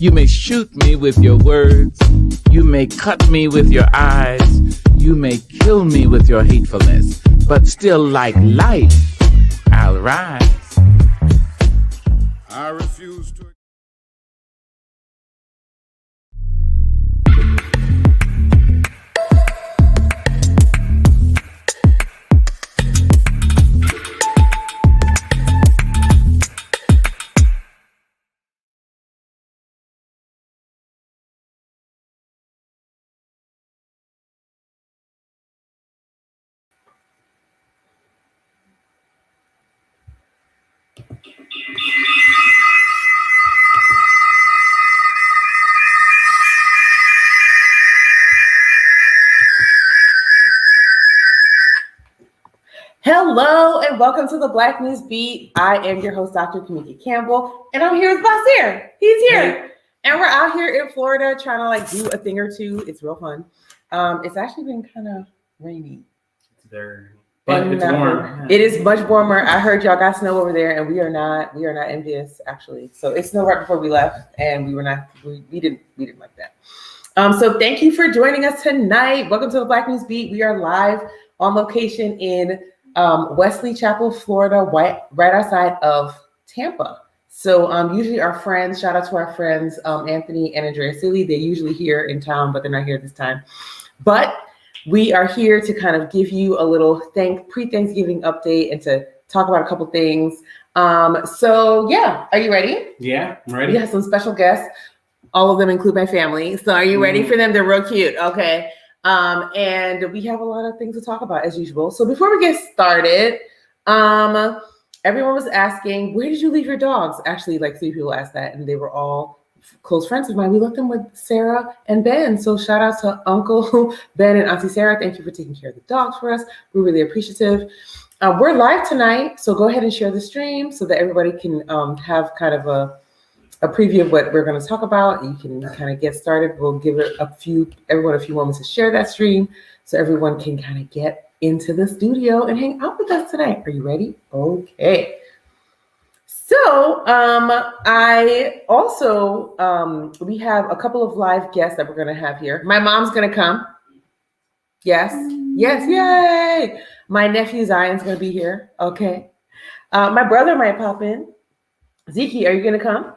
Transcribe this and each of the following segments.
You may shoot me with your words. You may cut me with your eyes. You may kill me with your hatefulness. But still, like life, I'll rise. I refuse to. Hello and welcome to the Black News Beat. I am your host, Dr. Kimeka Campbell, and I'm here with Basir. He's here. And we're out here in Florida trying to do a thing or two. It's real fun. It's actually been kind of rainy. It's very it's warm. It is much warmer. I heard y'all got snow over there, and we are not envious actually. So it snowed right before we left, and we didn't like that. So thank you for joining us tonight. Welcome to the Black News Beat. We are live on location in Wesley Chapel, Florida, right outside of Tampa. So usually our friends, shout out to our friends, Anthony and Andrea Silly, they're usually here in town, but they're not here this time. But we are here to kind of give you a little pre-Thanksgiving update and to talk about a couple things. So yeah, are you ready? Yeah, I'm ready. We have some special guests. All of them include my family. So are you ready for them? They're real cute. Okay. And we have a lot of things to talk about as usual. So before we get started, everyone was asking, where did you leave your dogs? Actually, like 3 people asked that, and they were all close friends of mine. We left them with Sarah and Ben. So shout out to Uncle Ben and Auntie Sarah. Thank you for taking care of the dogs for us. We're really appreciative. We're live tonight, so go ahead and share the stream so that everybody can have kind of a preview of what we're going to talk about. You can kind of get started. We'll give it everyone a few moments to share that stream so everyone can kind of get into the studio and hang out with us tonight. Are you ready? Okay. So I also, we have a couple of live guests that we're going to have here. My mom's going to come. Yes. Yes. Yay. My nephew Zion's going to be here. Okay. My brother might pop in. Zeke, are you going to come?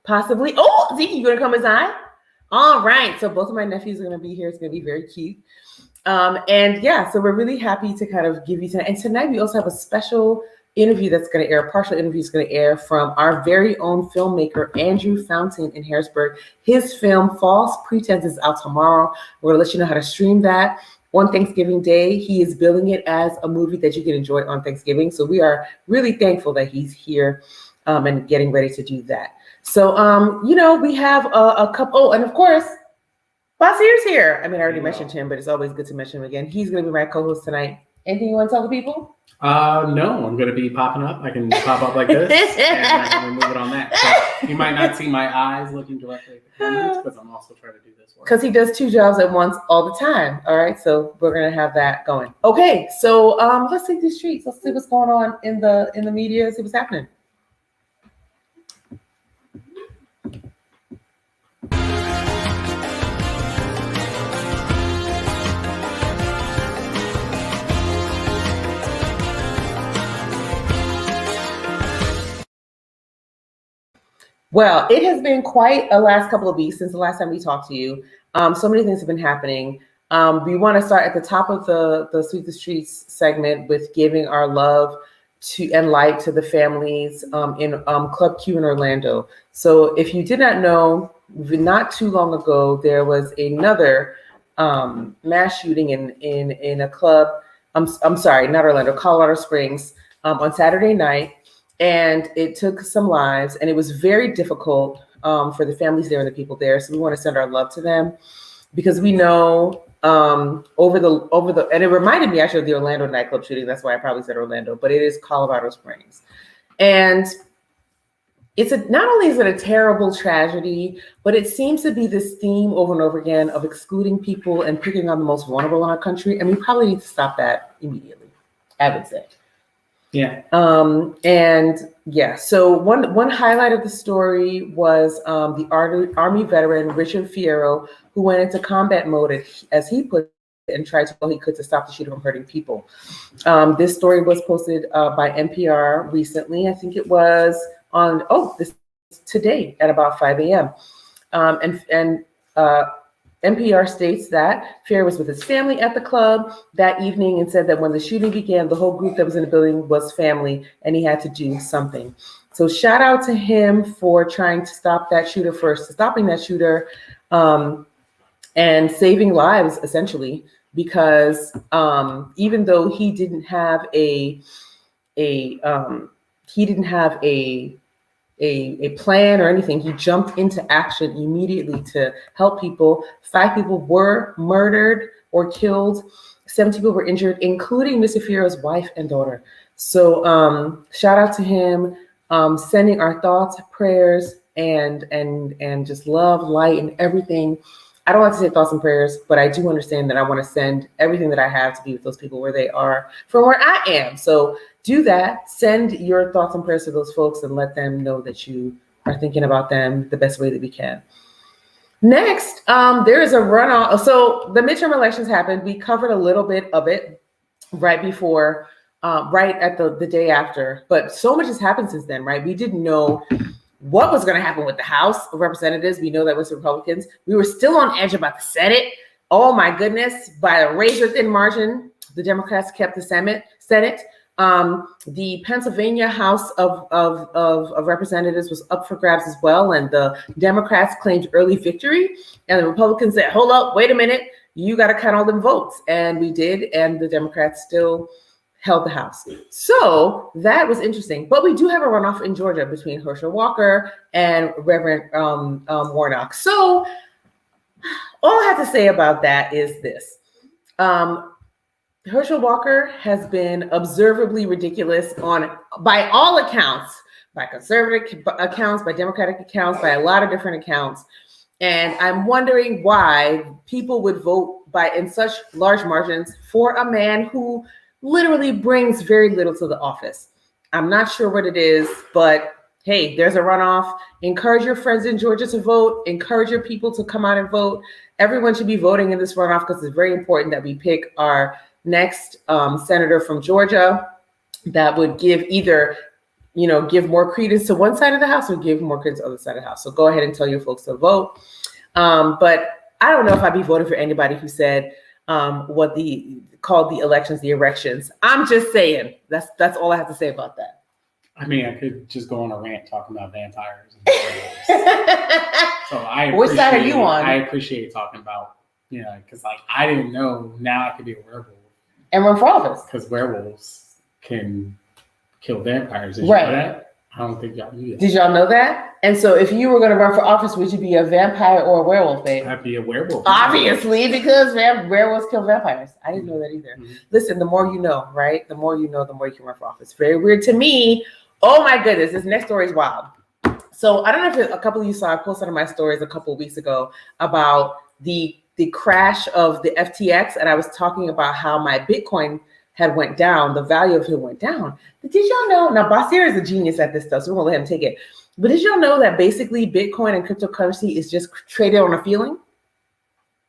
Possibly. Oh, Zeke, you gonna come as I? All right. So both of my nephews are gonna be here. It's gonna be very cute. And yeah, so we're really happy to kind of give you tonight. And tonight we also have a special interview that's gonna air, partial interview is gonna air from our very own filmmaker, Andrew Fountain in Harrisburg. His film, False Pretense, is out tomorrow. We're gonna let you know how to stream that on Thanksgiving Day. He is billing it as a movie that you can enjoy on Thanksgiving. So we are really thankful that he's here and getting ready to do that. So, we have a couple. Oh, and of course, Basir's here. I mean, I already mentioned him, but it's always good to mention him again. He's going to be my co-host tonight. Anything you want to tell the people? No, I'm going to be popping up. I can pop up like this and I can remove it on that. So you might not see my eyes looking directly at the cameras because I'm also trying to do this work. Because he does 2 jobs at once all the time. All right, so we're going to have that going. Okay, so let's take these streets. Let's see what's going on in the media. See what's happening. Well, it has been quite a last couple of weeks since the last time we talked to you. So many things have been happening. We want to start at the top of the Sweep the Streets segment with giving our love and light to the families in Club Q in Orlando. So if you did not know, not too long ago, there was another mass shooting in a club. I'm sorry, not Orlando, Colorado Springs on Saturday night. And it took some lives, and it was very difficult for the families there and the people there. So we want to send our love to them because we know over the and it reminded me actually of the Orlando nightclub shooting. That's why I probably said Orlando, but it is Colorado Springs. And not only is it a terrible tragedy, but it seems to be this theme over and over again of excluding people and picking on the most vulnerable in our country. And we probably need to stop that immediately, I would say. Yeah. And Yeah. So one highlight of the story was the Army veteran Richard Fierro, who went into combat mode, as he put it, and tried to do all he could to stop the shooter from hurting people. This story was posted by NPR recently. I think it was on today at about 5 a.m. NPR states that Fierro was with his family at the club that evening and said that when the shooting began, the whole group that was in the building was family and he had to do something. So shout out to him for trying to stop that shooter stopping that shooter and saving lives, essentially, because even though he didn't have a plan or anything, he jumped into action immediately to help people. 5 people were murdered or killed. 70 people were injured, including Mr. Fierro's wife and daughter. So shout out to him, sending our thoughts, prayers, and just love, light, and everything. I don't like to say thoughts and prayers, but I do understand that I want to send everything that I have to be with those people where they are from where I am. So do that. Send your thoughts and prayers to those folks and let them know that you are thinking about them the best way that we can. Next, there is a runoff. So the midterm elections happened. We covered a little bit of it right before, right at the day after. But so much has happened since then, right? We didn't know what was going to happen with the House of Representatives. We know that was Republicans. We were still on edge about the Senate. Oh my goodness! By a razor-thin margin, the Democrats kept the Senate. The Pennsylvania House of Representatives was up for grabs as well, and the Democrats claimed early victory, and the Republicans said, "Hold up, wait a minute, you got to count all them votes," and we did, and the Democrats still held the House. So that was interesting. But we do have a runoff in Georgia between Herschel Walker and Reverend Warnock. So all I have to say about that is this. Herschel Walker has been observably ridiculous by all accounts, by conservative accounts, by Democratic accounts, by a lot of different accounts. And I'm wondering why people would vote in such large margins for a man who literally brings very little to the office. I'm not sure what it is, but hey, there's a runoff. Encourage your friends in Georgia to vote. Encourage your people to come out and vote. Everyone should be voting in this runoff because it's very important that we pick our next senator from Georgia that would give more credence to one side of the House or give more credence to the other side of the House. So go ahead and tell your folks to vote. But I don't know if I'd be voting for anybody who said called the elections the erections. I'm just saying. That's all I have to say about that. I mean, I could just go on a rant talking about vampires. So which side are you on? I appreciate talking about, because I didn't know. Now I could be a werewolf and run for office because werewolves can kill vampires. Did you know that? I don't think y'all knew that. Did y'all know that? And so if you were going to run for office, would you be a vampire or a werewolf, babe? I'd be a werewolf. Obviously, because werewolves kill vampires. I didn't know that either. Mm-hmm. Listen, the more you know, right? The more you know, the more you can run for office. Very weird to me. Oh my goodness, this next story is wild. So I don't know if a couple of you saw, I posted on my stories a couple of weeks ago about the crash of the FTX. And I was talking about how my Bitcoin had went down, the value of it went down. But did y'all know, now Basir is a genius at this stuff, so we're gonna let him take it. But did y'all know that basically Bitcoin and cryptocurrency is just traded on a feeling?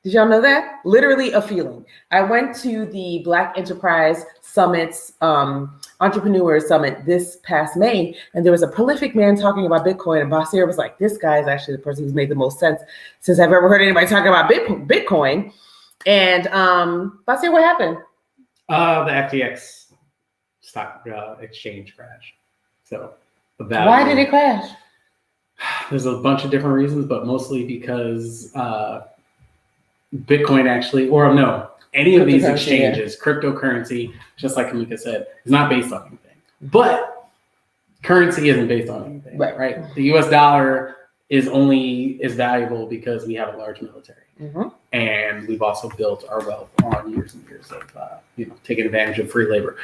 Did y'all know that? Literally a feeling. I went to the Black Enterprise Summit's Entrepreneur Summit this past May, and there was a prolific man talking about Bitcoin, and Basir was like, this guy is actually the person who's made the most sense since I've ever heard anybody talking about Bitcoin. And Basir, what happened? The FTX stock exchange crash. So the value. Why did it crash? There's a bunch of different reasons, but mostly because Bitcoin any of these exchanges, cryptocurrency, just like Kimeka said, is not based on anything. But currency isn't based on anything, right? The US dollar is only as valuable because we have a large military. Mm-hmm. And we've also built our wealth on years and years of taking advantage of free labor.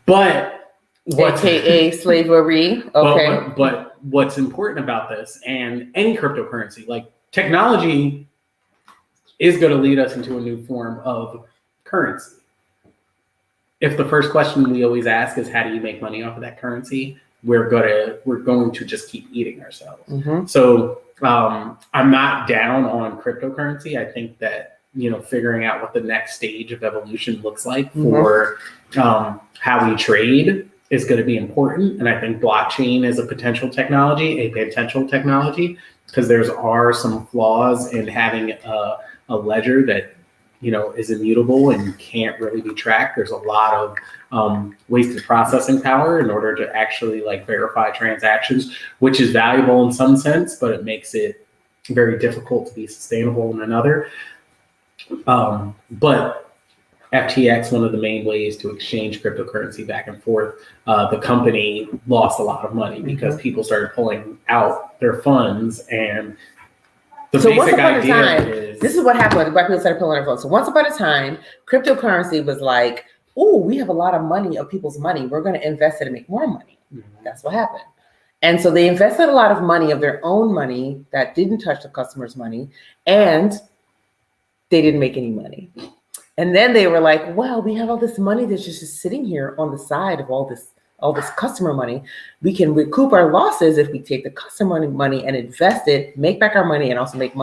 But AKA slavery. Okay. But what's important about this and any cryptocurrency, like technology is going to lead us into a new form of currency. If the first question we always ask is how do you make money off of that currency, we're going to just keep eating ourselves. Mm-hmm. So I'm not down on cryptocurrency. I think that, figuring out what the next stage of evolution looks like for how we trade is going to be important. And I think blockchain is a potential technology, because there are some flaws in having a ledger that, is immutable and can't really be tracked. There's a lot of wasted processing power in order to actually verify transactions, which is valuable in some sense, but it makes it very difficult to be sustainable in another. But FTX, one of the main ways to exchange cryptocurrency back and forth, the company lost a lot of money because people started pulling out their funds. And the basic idea is, this is what happened when black people started pulling their funds. So once upon a time, cryptocurrency was like, oh, we have a lot of money of people's money. We're going to invest it and make more money. That's what happened. And so they invested a lot of money of their own money that didn't touch the customer's money, and they didn't make any money. And then they were like, well, we have all this money that's just sitting here on the side of all this customer money. We can recoup our losses if we take the customer money and invest it, make back our money, and also make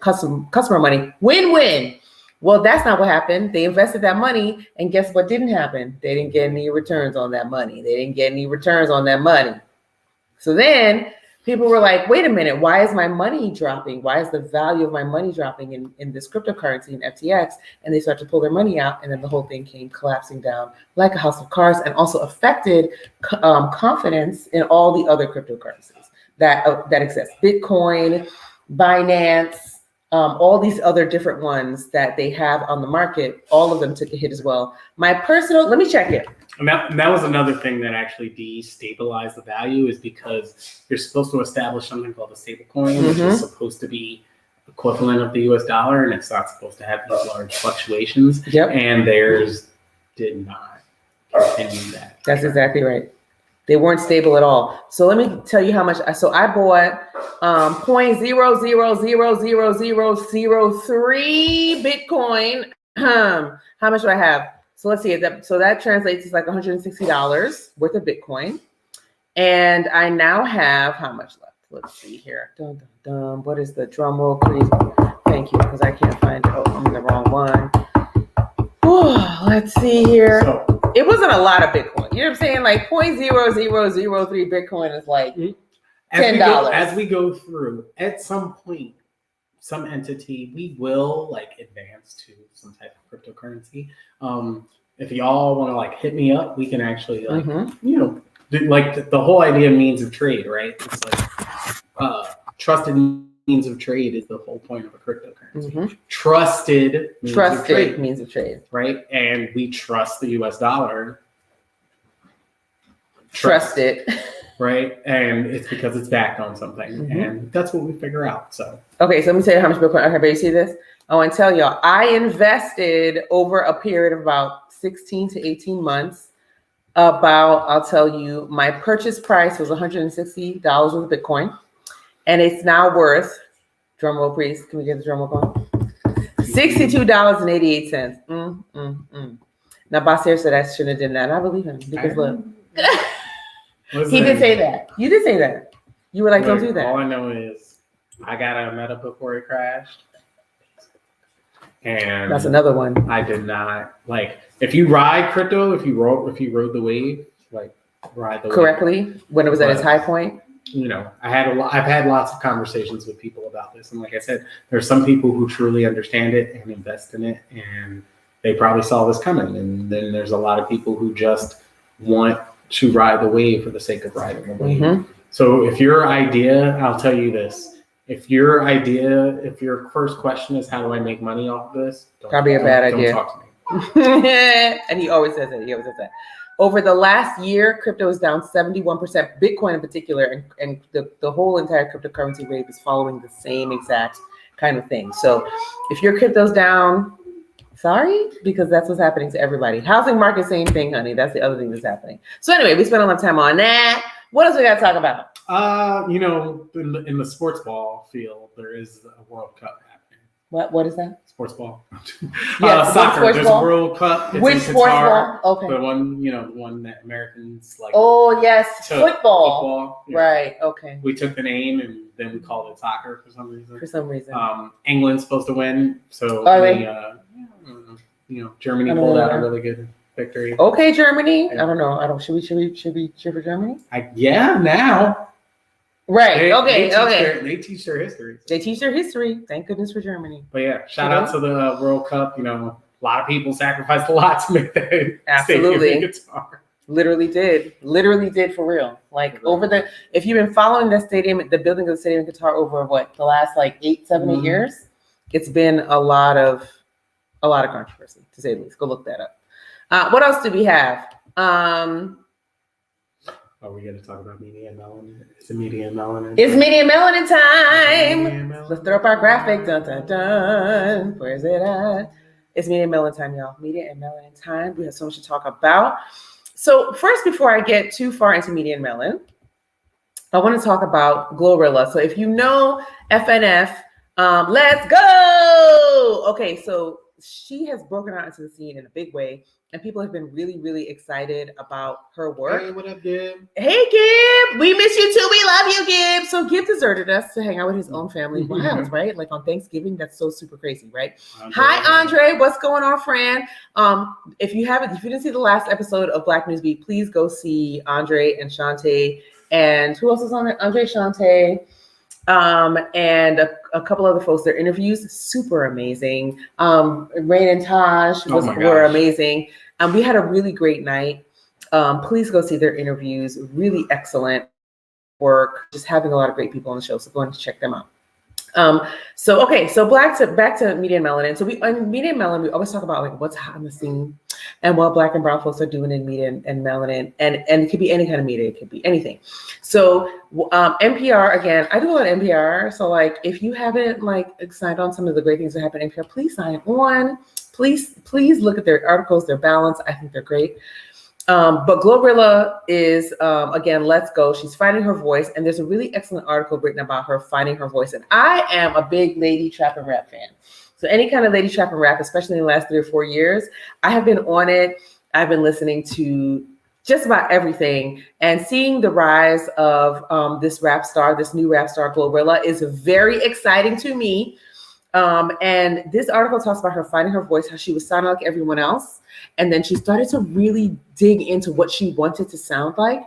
customer money. Win-win. Well, that's not what happened. They invested that money, and guess what didn't happen? They didn't get any returns on that money. So then people were like, wait a minute, why is my money dropping? Why is the value of my money dropping in this cryptocurrency in FTX? And they started to pull their money out, and then the whole thing came collapsing down like a house of cards, and also affected confidence in all the other cryptocurrencies that exist. Bitcoin, Binance, all these other different ones that they have on the market, all of them took a hit as well. Let me check it. And that was another thing that actually destabilized the value, is because you're supposed to establish something called a stable coin, which is supposed to be equivalent of the US dollar, and it's not supposed to have these large fluctuations. And theirs did not continue that. That's exactly right. They weren't stable at all. So let me tell you how much. So I bought 0.000003 Bitcoin. How much do I have? So let's see. So that translates to like $160 worth of Bitcoin. And I now have how much left? Let's see here. Dun, dun, dun. What is the drum roll, please? Thank you, because I can't find it. Oh, I'm in the wrong one. Oh, let's see here. So, it wasn't a lot of Bitcoin. You know what I'm saying? Like 0.0003 Bitcoin is like $10. As we go through, at some point, some entity, we will advance to some type of cryptocurrency. If y'all want to hit me up, we can actually do, the whole idea of means of trade, right? It's trusted means of trade is the whole point of a cryptocurrency. Trusted means of trade, right? And we trust the US dollar. Trust it. Right? And it's because it's backed on something. And that's what we figure out. So okay, so let me tell you how much Bitcoin. Okay, you see this? I want to tell y'all, I invested over a period of about 16 to 18 months. I'll tell you, my purchase price was $160 with Bitcoin. And it's now worth, drum roll please, can we get the drum roll going? $62.88. Now, Basir said I shouldn't have done that. And I believe him because look. He did say that. You did say that. You were like, don't do that. All I know is I got a Meta before it crashed. And that's another one. I did not if you ride crypto, if you rode the wave, ride the correctly wave. When it was at its high point. I've had lots of conversations with people about this. And like I said, there's some people who truly understand it and invest in it, and they probably saw this coming. And then there's a lot of people who just want to ride the wave for the sake of riding the wave. So if your idea, I'll tell you this, if your first question is how do I make money off of this? Probably a bad idea. Don't talk to me. And he always says that. Over the last year, crypto is down 71%, Bitcoin in particular, and the whole entire cryptocurrency wave is following the same exact kind of thing. So if your crypto's down, sorry, because that's what's happening to everybody. Housing market, same thing, honey. That's the other thing that's happening. So anyway, we spent a lot of time on that. What else we got to talk about? In the sports ball field, there is a World Cup happening. What is that? Sports ball. Yes, soccer. There's ball? a World Cup. It's Which in sports Qatar. ball? Okay. The one that Americans like. Oh yes, took football. Yeah. Right. Okay. We took the name and then we called it soccer for some reason. England's supposed to win, so Germany pulled out a really good victory. Okay, Germany. I don't know. Should we cheer for Germany? Now. Right. They teach their history. They teach their history. Thank goodness for Germany. But yeah, shout out to the World Cup. A lot of people sacrificed a lot to make that absolutely guitar. Literally did for real. Like if you've been following the building of the stadium in Qatar over the last 8 years, it's been a lot of controversy, to say the least. Go look that up. What else do we have? Are we going to talk about media and melanin? Is it media and melanin? It's media and melanin time. Let's throw up our graphic. Dun, dun, dun. Where's it at? It's media and melanin time, y'all. Media and melanin time. We have so much to talk about. So first, before I get too far into media and melanin, I want to talk about Glorilla. So if you know FNF, let's go. Okay, so she has broken out into the scene in a big way, and people have been really, really excited about her work. Hey, what up, Gib? Hey, Gib. We miss you too. We love you, Gib. So Gib deserted us to hang out with his own family. Wild, right? Like on Thanksgiving, that's so super crazy, right? Hi, Andre. What's going on, friend? If you didn't see the last episode of Black NewsBeat, please go see Andre and Shantae. And who else is on it? Andre, Shantae. And a couple other folks. Their interviews super amazing. Rain and Taj were amazing. We had a really great night. Please go see their interviews. Really excellent work. Just having a lot of great people on the show. So go and check them out. So back to media and melanin. So in media and melanin, we always talk about what's hot on the scene and what Black and brown folks are doing in media and melanin, and it could be any kind of media, it could be anything. So NPR, again, I do a lot of NPR. So if you haven't signed on some of the great things that happen at NPR, please sign on. Please look at their articles, their balance. I think they're great. But Glorilla is, again, let's go. She's finding her voice. And there's a really excellent article written about her finding her voice. And I am a big lady trap and rap fan. So any kind of lady trap and rap, especially in the last 3 or 4 years, I have been on it. I've been listening to just about everything. And seeing the rise of this new rap star, Glorilla, is very exciting to me. And this article talks about her finding her voice, how she was sounding like everyone else. And then she started to really dig into what she wanted to sound like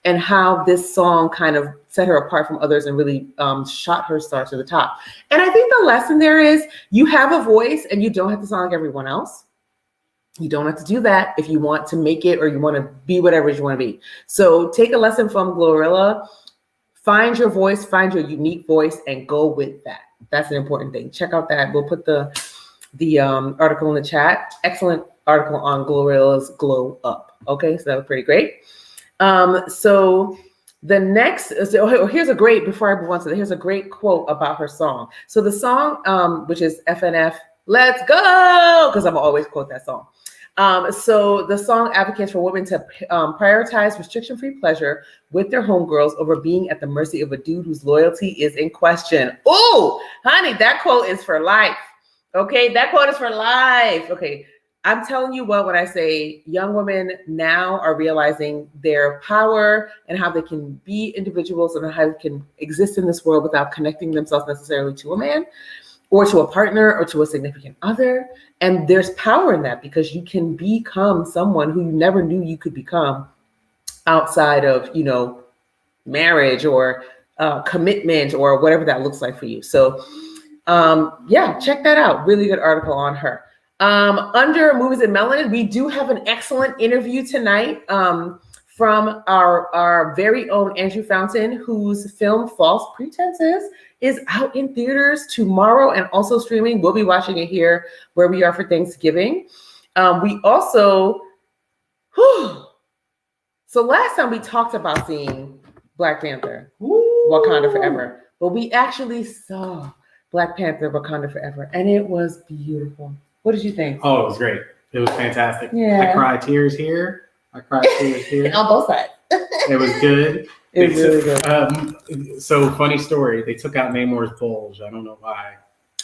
and how this song kind of set her apart from others and really shot her star to the top. And I think the lesson there is you have a voice and you don't have to sound like everyone else. You don't have to do that if you want to make it or you want to be whatever you want to be. So take a lesson from Glorilla, find your voice, find your unique voice, and go with that. That's an important thing. Check out that. We'll put the article in the chat. Excellent article on Glorilla's Glow Up. Okay, so that was pretty great. So here's a great, before I move on to that, here's a great quote about her song. So the song, which is FNF, let's go, because I'm always quote that song. So the song advocates for women to prioritize restriction-free pleasure with their homegirls over being at the mercy of a dude whose loyalty is in question. Oh, honey, that quote is for life. Okay, that quote is for life. Okay, I'm telling you what, when I say young women now are realizing their power and how they can be individuals and how they can exist in this world without connecting themselves necessarily to a man or to a partner or to a significant other. And there's power in that because you can become someone who you never knew you could become outside of, marriage or commitment or whatever that looks like for you. So check that out. Really good article on her. Under Movies and Melanin, we do have an excellent interview tonight from our very own Andrew Fountain, whose film False Pretenses is out in theaters tomorrow and also streaming. We'll be watching it here where we are for Thanksgiving. We also, so last time we talked about seeing Black Panther, Wakanda Forever, but we actually saw Black Panther, Wakanda Forever, and it was beautiful. What did you think? Oh, it was great. It was fantastic. Yeah. I cried tears here. I cried tears here. On both sides. It was good. It was really good. So funny story. They took out Namor's bulge. I don't know why.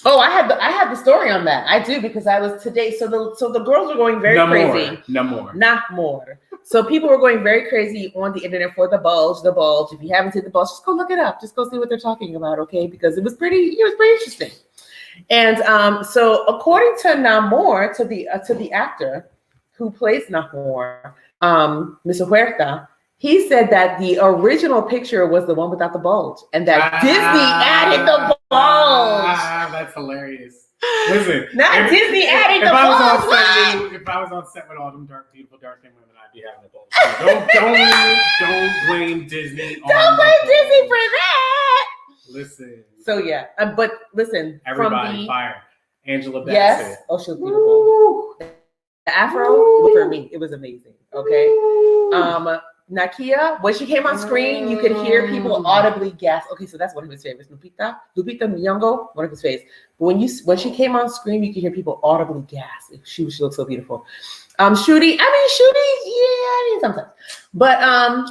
Oh, I had the story on that. I do, because I was today. So the girls were going very crazy. Not more. So people were going very crazy on the internet for the bulge. The bulge. If you haven't seen the bulge, just go look it up. Just go see what they're talking about, okay? Because it was pretty interesting. And so according to Namor, to the actor who plays Namor, Mr. Huerta, he said that the original picture was the one without the bulge, and that Disney added the bulge. That's hilarious. Listen, Disney added the bulge. If I was on set with all them beautiful dark-skinned women, I'd be having a bulge. Don't blame Disney. Don't blame Disney for that. Listen. So yeah, but listen, everybody fire. Angela Bassett. Yes. Oh, she was beautiful. The afro for me, it was amazing. Okay. Nakia, when she came on screen, you could hear people audibly gasp. Okay, so that's one of his favorites. Lupita Nyong'o, one of his favorites. But when she came on screen, you could hear people audibly gasp. She looked so beautiful. Shooty, yeah, I mean sometimes. But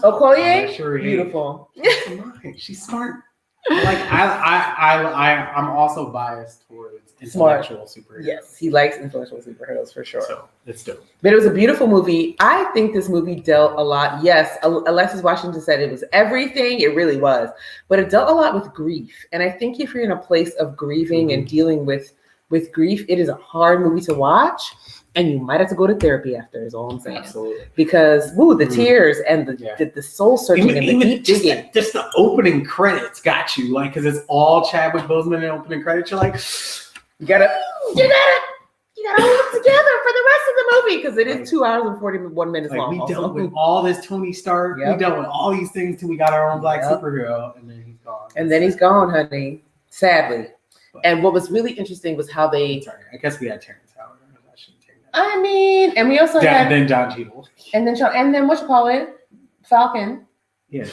Okoye, beautiful. She's smart. Like I'm also biased towards intellectual superheroes. Yes, he likes intellectual superheroes for sure. So it's dope. But it was a beautiful movie. I think this movie dealt a lot. Yes, Alexis Washington said it was everything. It really was. But it dealt a lot with grief. And I think if you're in a place of grieving and dealing with grief, it is a hard movie to watch. And you might have to go to therapy after, is all I'm saying. Absolutely. Because, the tears and the soul searching and the deep digging. Just the opening credits got you, like, because it's all Chadwick Boseman in the opening credits. You're like, you gotta hold it together for the rest of the movie, because it is 2 hours and 41 minutes long. We dealt with all this Tony Stark. Yep. We dealt with all these things till we got our own black superhero, and then he's gone. And then he's gone, honey. Sadly. And what was really interesting was how they. Sorry, I guess we had Terrence Howard. I mean, and we also had then John Cheadle, and then what you call it, Falcon. Yeah.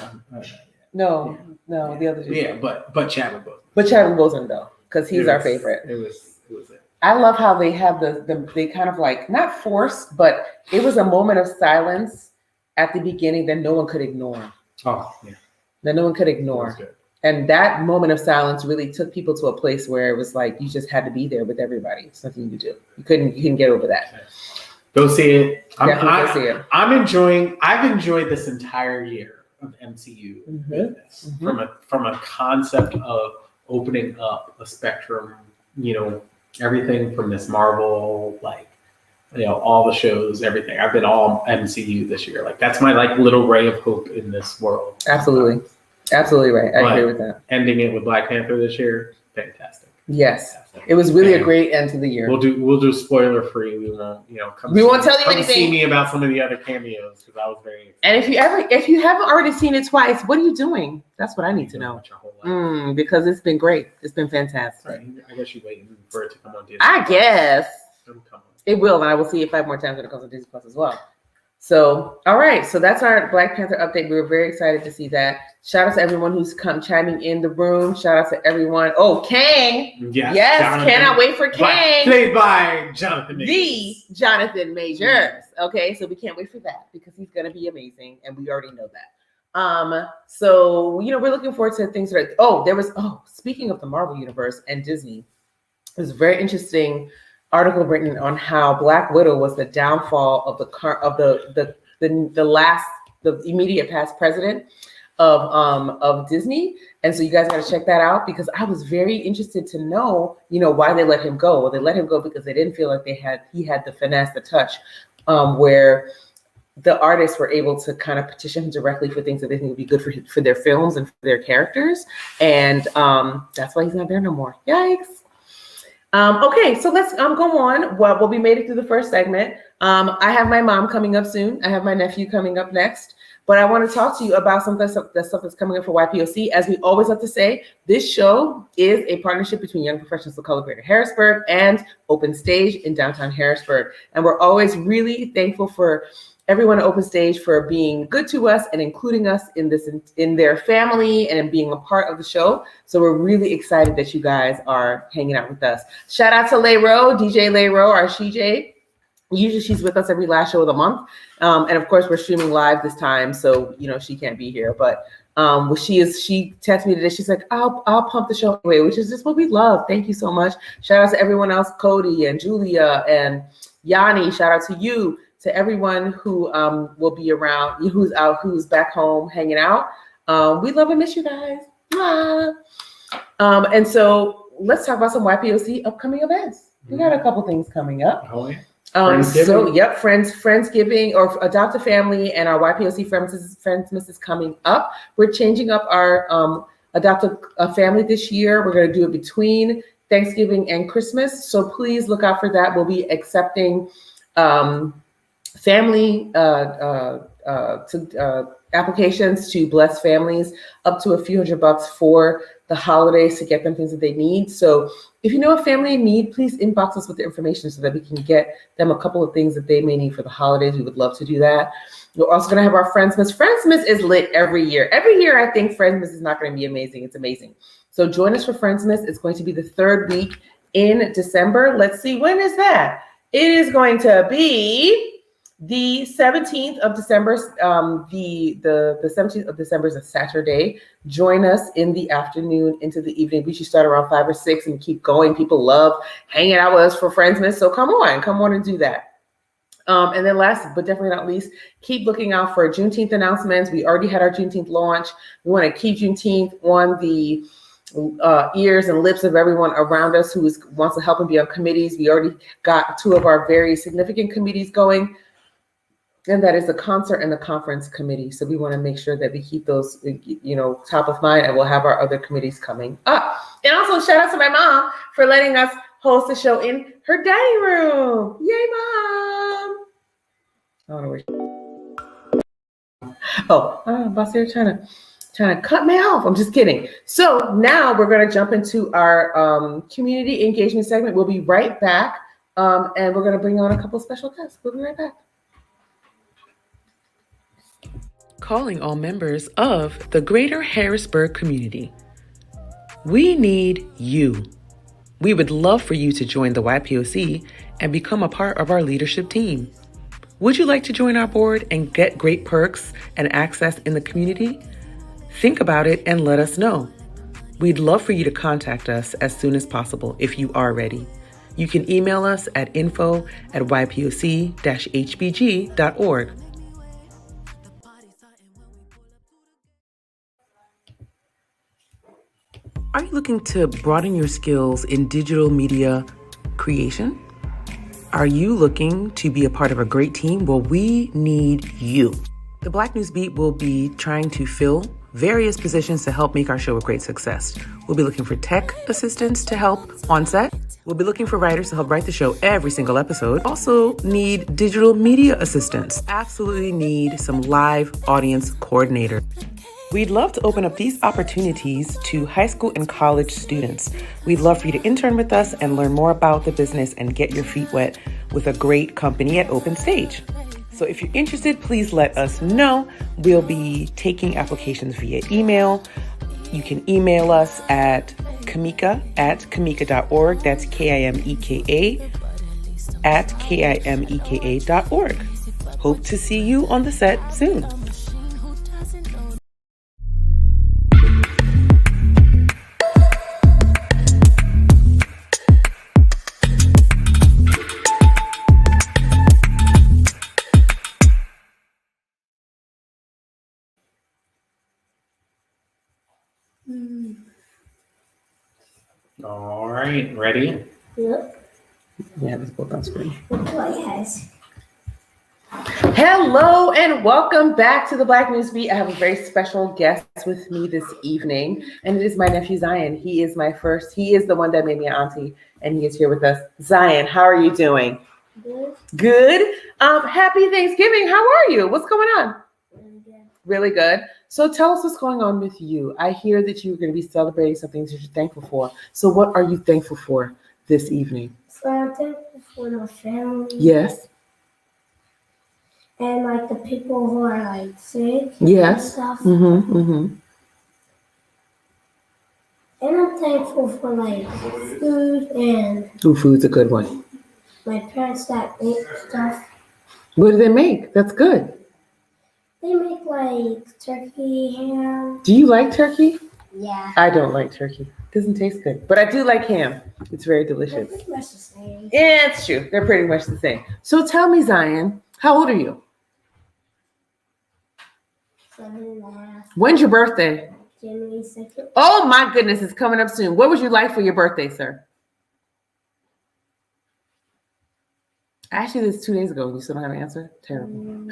No, the other two. Yeah, but Chadwick Boseman. But Chadwick Boseman though, because he's our favorite. It was. I love how they have they kind of like not forced, but it was a moment of silence at the beginning that no one could ignore. Oh yeah. That no one could ignore. And that moment of silence really took people to a place where it was like you just had to be there with everybody. It's nothing you do. You couldn't get over that. Go see it. Definitely go see it. I've enjoyed this entire year of MCU business from a concept of opening up a spectrum. Everything from Miss Marvel, all the shows, everything. I've been all MCU this year. Like that's my little ray of hope in this world. Absolutely. Absolutely right. I agree with that. Ending it with Black Panther this year, fantastic. Yes, fantastic. It was really a great end to the year. We'll do spoiler free. We won't, we won't tell you anything. See me about some of the other cameos because I was very excited. And if you haven't already seen it twice, what are you doing? That's what I need to know. Because it's been great. It's been fantastic. Right. I guess you're waiting for it to come on Disney. I guess it will, and I will see it 5 more times when it comes on Disney Plus as well. So, all right. So that's our Black Panther update. We were very excited to see that. Shout out to everyone who's come chiming in the room. Shout out to everyone. Oh, Kang. Yes. Jonathan. Cannot wait for Kang. Played by Jonathan Majors. The Jonathan Majors. Okay. So we can't wait for that because he's going to be amazing. And we already know that. So, we're looking forward to things that speaking of the Marvel Universe and Disney, there's a very interesting article written on how Black Widow was the downfall of the immediate past president of Disney. And so you guys got to check that out because I was very interested to know, why they let him go. Well, they let him go because they didn't feel like he had the finesse, the touch, where the artists were able to kind of petition him directly for things that they think would be good for their films and for their characters. And that's why he's not there no more. Yikes. Okay, so let's go on. Well, we made it through the first segment. I have my mom coming up soon. I have my nephew coming up next. But I want to talk to you about some of the stuff that's coming up for YPOC. As we always have to say, this show is a partnership between Young Professionals of Color Greater Harrisburg and Open Stage in downtown Harrisburg. And we're always really thankful for everyone at Open Stage for being good to us and including us in their family and in being a part of the show. So we're really excited that you guys are hanging out with us. Shout out to Layro, DJ Layro, our CJ. Usually she's with us every last show of the month. And of course we're streaming live this time. So, she can't be here, but She texted me today. She's like, I'll pump the show anyway, which is just what we love. Thank you so much. Shout out to everyone else, Cody and Julia and Yanni. Shout out to you, to everyone who will be around, who's back home hanging out. We love and miss you guys. And so let's talk about some YPOC upcoming events. We got a couple things coming up. Oh, yeah. Friendsgiving or Adopt a Family and our YPOC Friendsmas is coming up. We're changing up our Adopt a Family this year. We're going to do it between Thanksgiving and Christmas. So please look out for that. We'll be accepting family applications to bless families up to a few $100 for the holidays to get them things that they need. So if you know a family in need, please inbox us with the information so that we can get them a couple of things that they may need for the holidays. We would love to do that. We're also going to have our Friendsmas. Friendsmas is lit every year. Every year, I think Friendsmas is not going to be amazing. It's amazing. So join us for Friendsmas. It's going to be the third week in December. Let's see, when is that? It is going to be the 17th of December. The 17th of December is a Saturday. Join us in the afternoon into the evening. We should start around 5 or 6 and keep going. People love hanging out with us for Friendsmas. So come on and do that. And then last but definitely not least, keep looking out for Juneteenth announcements. We already had our Juneteenth launch. We want to keep Juneteenth on the ears and lips of everyone around us who wants to help and be on committees. We already got 2 of our very significant committees going. And that is the concert and the conference committee. So we want to make sure that we keep those, top of mind, and we'll have our other committees coming up. And also shout out to my mom for letting us host the show in her dining room. Yay, Mom! I don't know where boss here trying to cut me off. I'm just kidding. So now we're going to jump into our community engagement segment. We'll be right back, and we're going to bring on a couple special guests. We'll be right back. Calling all members of the greater Harrisburg community. We need you. We would love for you to join the YPOC and become a part of our leadership team. Would you like to join our board and get great perks and access in the community? Think about it and let us know. We'd love for you to contact us as soon as possible if you are ready. You can email us at info@ypoc-hbg.org. Are you looking to broaden your skills in digital media creation? Are you looking to be a part of a great team? Well, we need you. The Black News Beat will be trying to fill various positions to help make our show a great success. We'll be looking for tech assistants to help on set. We'll be looking for writers to help write the show every single episode. Also need digital media assistants. Absolutely need some live audience coordinator. We'd love to open up these opportunities to high school and college students. We'd love for you to intern with us and learn more about the business and get your feet wet with a great company at Open Stage. So if you're interested, please let us know. We'll be taking applications via email. You can email us at kimeka@kimeka.org. That's KIMEKA @KIMEKA.org. Hope to see you on the set soon. All right, ready? Yep. Yeah, this book on screen. Yes. Hello and welcome back to the Black News Beat. I have a very special guest with me this evening, and it is my nephew Zion. He is the one that made me an auntie, and he is here with us. Zion, how are you doing? Good. Good. Happy Thanksgiving. How are you? What's going on? Really good. Really good. So tell us what's going on with you. I hear that you're going to be celebrating some things that you're thankful for. So what are you thankful for this evening? So I'm thankful for my family. Yes. And like the people who are like sick. Yes. And stuff. Mm-hmm. Mm-hmm. And I'm thankful for like food and Food's a good one. my parents that make stuff. What do they make? That's good. They make like turkey, ham. Do you like turkey? Yeah. I don't like turkey. Doesn't taste good. But I do like ham. It's very They're delicious. pretty much the same. Yeah, it's true. They're pretty much the same. So tell me, Zion, how old are you? 7.5. When's your birthday? January 2nd. Oh my goodness, it's coming up soon. What would you like for your birthday, sir? Actually, this 2 days ago. You still don't have an answer? Terrible.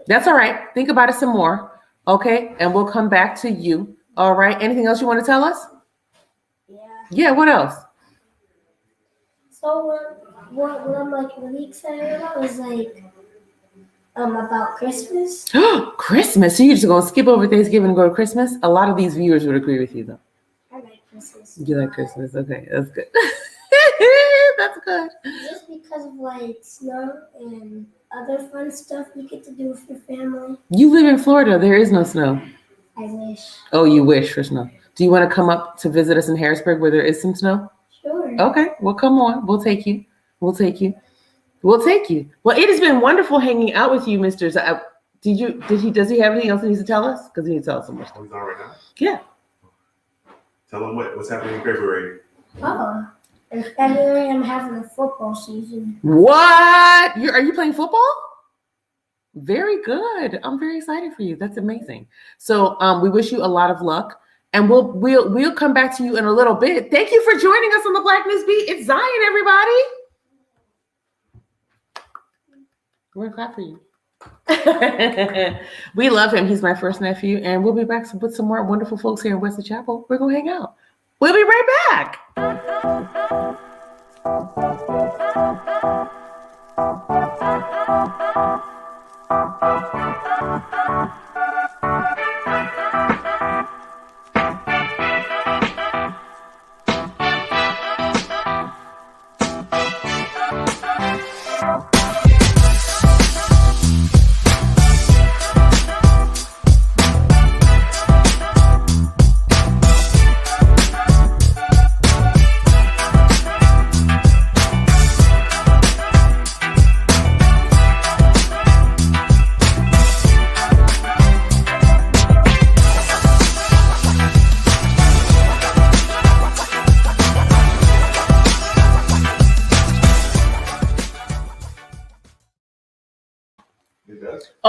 That's all right. Think about it some more. Okay. And we'll come back to you. All right. Anything else you want to tell us? Yeah. Yeah. What else? So what I'm like really excited about is like about Christmas. Christmas. So you're just going to skip over Thanksgiving and go to Christmas? A lot of these viewers would agree with you, though. I like Christmas. You like Christmas? Okay. That's good. That's good. Just because of like snow and other fun stuff you get to do with your family. You live in Florida. There is no snow. I wish. Oh, you wish for snow. Do you want to come up to visit us in Harrisburg where there is some snow? Sure. Okay. Well, come on. We'll take you. We'll take you. We'll take you. Well, it has been wonderful hanging out with you, Mr. Does he have anything else he needs to tell us? Because he needs to tell us so much. Oh, he's on right now? Yeah. Tell him what's happening in February. Oh. In February, I'm having a football season. What? Are you playing football? Very good. I'm very excited for you. That's amazing. So we wish you a lot of luck. And we'll come back to you in a little bit. Thank you for joining us on the Black News Beat. It's Zion, everybody. We're glad for you. We love him. He's my first nephew. And we'll be back with some more wonderful folks here in Wesley Chapel. We're going to hang out. We'll be right back.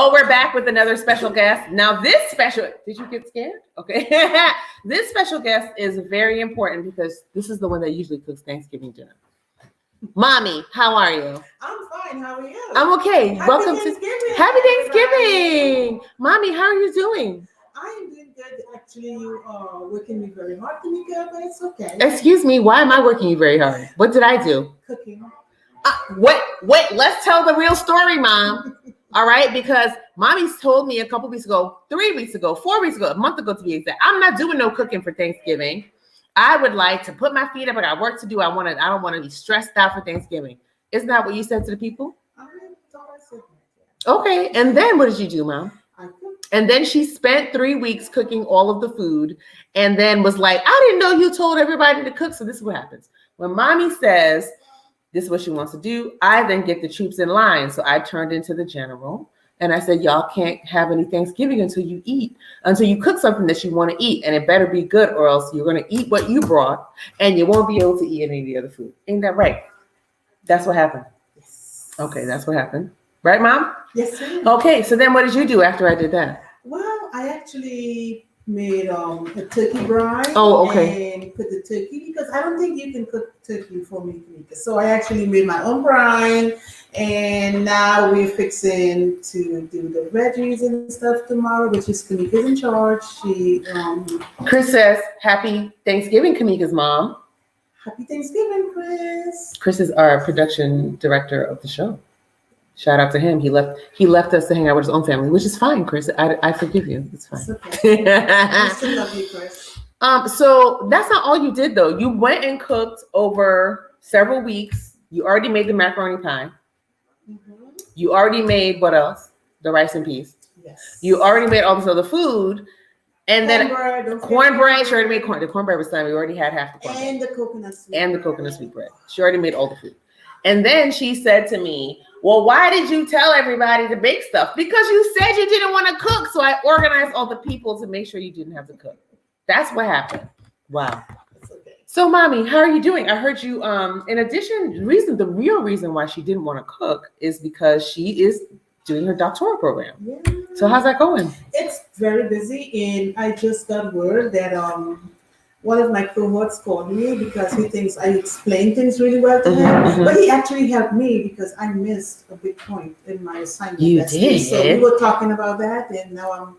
Oh, we're back with another special guest. Now, this special, did you get scared? Okay. This special guest is very important because this is the one that usually cooks Thanksgiving dinner. Mommy, how are you? I'm fine. How are you? I'm okay. Happy Welcome Thanksgiving, to Happy Thanksgiving. everybody. Mommy, how are you doing? I am doing good. Actually, you are working me very hard to be good, but it's okay. Excuse me, why am I working you very hard? What did I do? Cooking. Wait, let's tell the real story, Mom. All right, because Mommy's told me a couple weeks ago, 3 weeks ago, 4 weeks ago, a month ago to be exact, I'm not doing no cooking for Thanksgiving. I would like to put my feet up. I got work to do. I don't want to be stressed out for Thanksgiving. Isn't that what you said to the people? Okay, and then what did you do, Mom? And then she spent 3 weeks cooking all of the food and then was like, I didn't know you told everybody to cook. So this is what happens. When Mommy says this is what she wants to do, I then get the troops in line. So I turned into the general and I said, y'all can't have any Thanksgiving until you cook something that you want to eat. And it better be good or else you're going to eat what you brought and you won't be able to eat any of the other food. Ain't that right? That's what happened. Yes. Okay, that's what happened. Right, Mom? Yes, sir. Okay, so then what did you do after I did that? Well, I actually made a turkey brine. Oh, okay. And put the turkey because I don't think you can cook turkey for me, Kimeka. So I actually made my own brine, and now we're fixing to do the veggies and stuff tomorrow, which is Kimeka's in charge. Chris says, Happy Thanksgiving, Kimeka's mom. Happy Thanksgiving, Chris. Chris is our production director of the show. Shout out to him. He left us to hang out with his own family, which is fine, Chris. I forgive you. It's fine. It's okay. I still love you, Chris. So that's not all you did though. You went and cooked over several weeks. You already made the macaroni pie. Mm-hmm. You already made what else? The rice and peas. Yes. You already made all this other food. And cornbread, then cornbread, she already made corn. The cornbread was done. We already had half the cornbread. And the coconut sweet and the coconut sweet bread. She already made all the food. And then she said to me, Well, why did you tell everybody to bake stuff? Because you said you didn't want to cook. So I organized all the people to make sure you didn't have to cook. That's what happened. Wow. So, mommy, how are you doing? I heard you. In addition, the real reason why she didn't want to cook is because she is doing her doctoral program. Yeah. So, how's that going? It's very busy, and I just got word that one of my cohorts called me because he thinks I explain things really well to him. But he actually helped me because I missed a big point in my assignment. You did. So we were talking about that, and now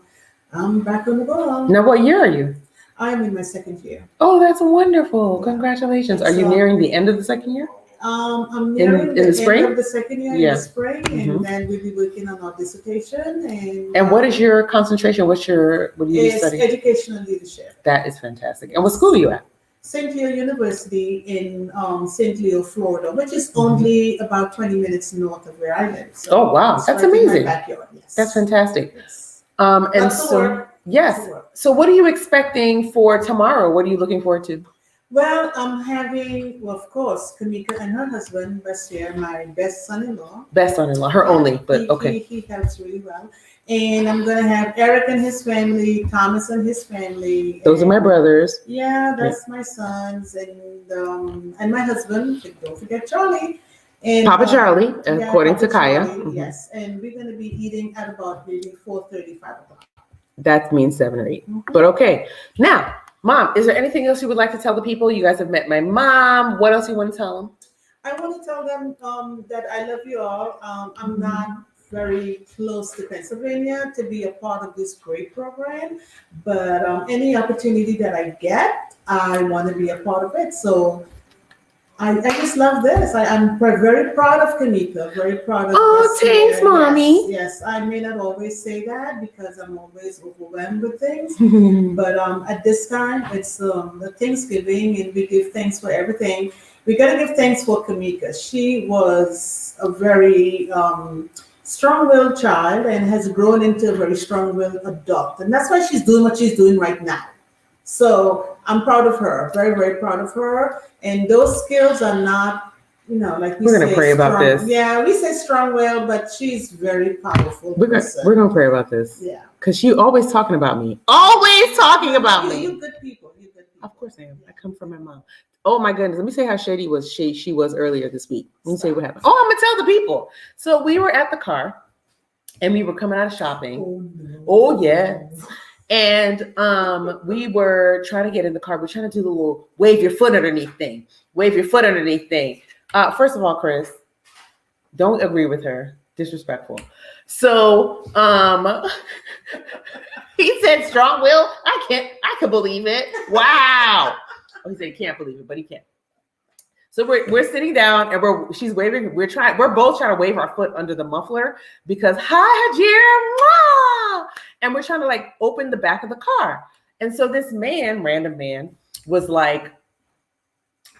I'm back on the ball. Now, what year are you? I'm in my second year. Oh, that's wonderful! Congratulations. Are you nearing the end of the second year? I'm nearing in the spring? end of the second year in the spring, and then we'll be working on our dissertation. And what is your concentration? What do you study? Educational leadership. That is fantastic. And what school are you at? St. Leo University in St. Leo, Florida, which is only about 20 minutes north of where I live. So oh wow, that's amazing. Backyard, yes. That's fantastic. Yes. And that's so yes. So what are you expecting for tomorrow? What are you looking forward to? Well, I'm having, of course, Kimeka and her husband, Bashir, my best son-in-law. Best son-in-law, her only, but okay. He helps really well. And I'm going to have Eric and his family, Thomas and his family. Those are my brothers. Yeah, that's my sons. And my husband, don't forget Charlie. And Papa Charlie, according to Kaya. Charlie, yes, and we're going to be eating at about maybe 4:35 o'clock. That means 7 or 8. But okay. Now, Mom, is there anything else you would like to tell the people? You guys have met my mom. What else you want to tell them? I want to tell them that I love you all. I'm not very close to Pennsylvania to be a part of this great program, but any opportunity that I get, I want to be a part of it. So I just love this. I'm very proud of Kimeka, very proud of this. Thanks, Mommy. Yes, I may not always say that because I'm always overwhelmed with things. But at this time, it's the Thanksgiving, and we give thanks for everything. We got to give thanks for Kimeka. She was a very strong-willed child and has grown into a very strong-willed adult. And that's why she's doing what she's doing right now. So I'm proud of her, very, very proud of her. And those skills are not, like we're going to pray about this. Yeah, we say strong-willed, but she's very powerful. We're going to pray about this. Yeah. Because she's always talking about me. Always talking about me. You're good people. Of course I am. I come from my mom. Oh my goodness. Let me say how shady she was earlier this week. Let me say what happened. Oh, I'm gonna tell the people. So we were at the car and we were coming out of shopping. Oh yeah. And we were trying to get in the car. We're trying to do the little wave your foot underneath thing. Wave your foot underneath thing. First of all, Chris, don't agree with her. Disrespectful. So he said strong will. I can believe it. Wow. Oh, he said he can't believe it, but he can. So we're sitting down and she's waving. We're both trying to wave our foot under the muffler because hi, Hajir, and we're trying to open the back of the car. And so this random man, was like,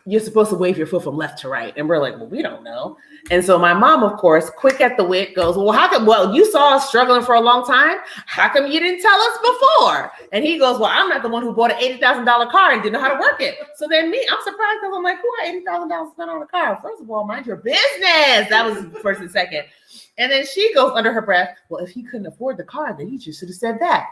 you're supposed to wave your foot from left to right. And we're like, well, we don't know. And so my mom, of course, quick at the wit, goes, well, you saw us struggling for a long time. How come you didn't tell us before? And he goes, well, I'm not the one who bought an $80,000 car and didn't know how to work it. So then I'm surprised because I'm like, who had $80,000 spent on a car? First of all, mind your business. That was first and second. And then she goes under her breath, well, if he couldn't afford the car, then he just should have said that.